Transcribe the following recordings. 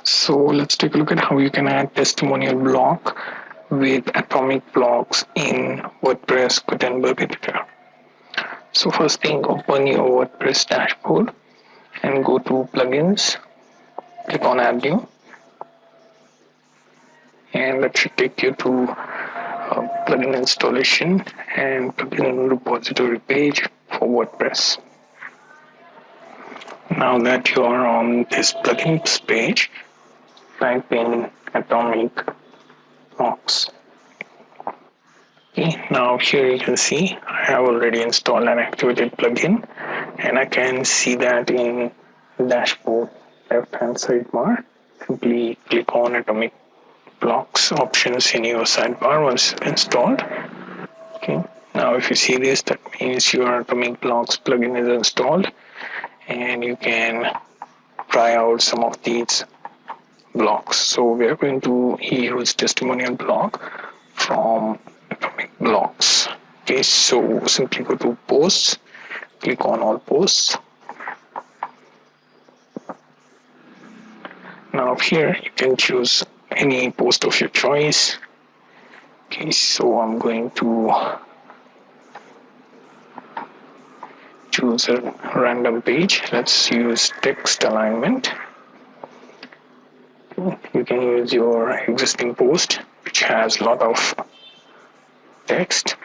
So let's take a look at how you can add testimonial block with atomic blocks in WordPress Gutenberg editor. So first thing, open your WordPress dashboard and go to plugins, click on add new, and that should take you to plugin installation and plugin repository page for WordPress. Now that you are on this plugins page, type in atomic blocks. Okay, now here you can see I have already installed an activated plugin, and I can see that in dashboard left hand sidebar. Simply click on atomic blocks options in your sidebar once installed. Okay, now if you see this, that means your atomic blocks plugin is installed, and you can try out some of these blocks. So we are going to use testimonial block from atomic blocks. Okay, so simply go to posts, click on all posts. Now here you can choose any post of your choice. Okay, so I'm going to choose a random page. Let's use text alignment. You can use your existing post which has a lot of text.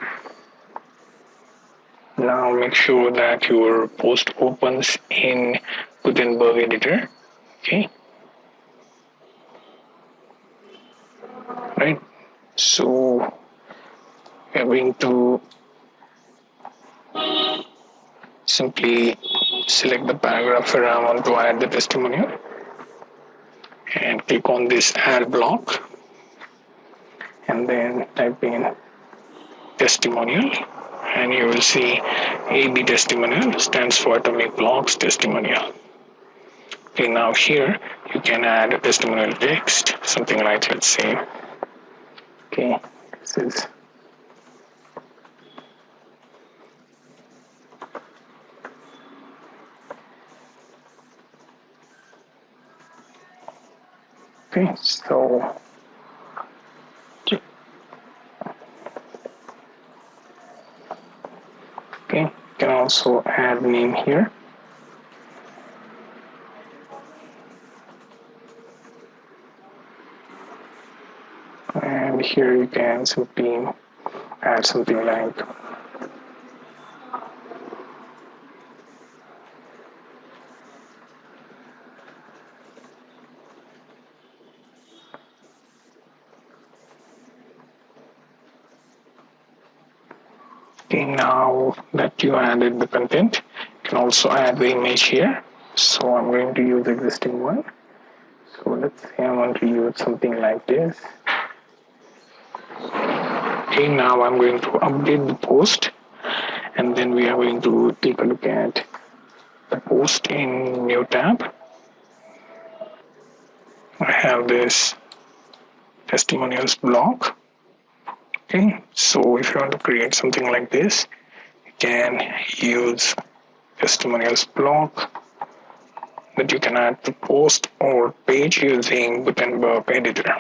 Now make sure that your post opens in Gutenberg editor. Okay, right, so we are going to simply select the paragraph where I want to add the testimonial and click on this add block, and then type in testimonial, and you will see AB testimonial stands for atomic blocks testimonial. Okay, now here you can add a testimonial text, something like, let's say, okay, this is okay, so okay, you can also add name here. And here you can simply add something like okay, now that you added the content, you can also add the image here. So I'm going to use the existing one. So let's say I want to use something like this. Okay, now I'm going to update the post, and then we are going to take a look at the post in new tab. I have this testimonials block. Okay, so if you want to create something like this, you can use testimonials block that you can add to post or page using Gutenberg editor.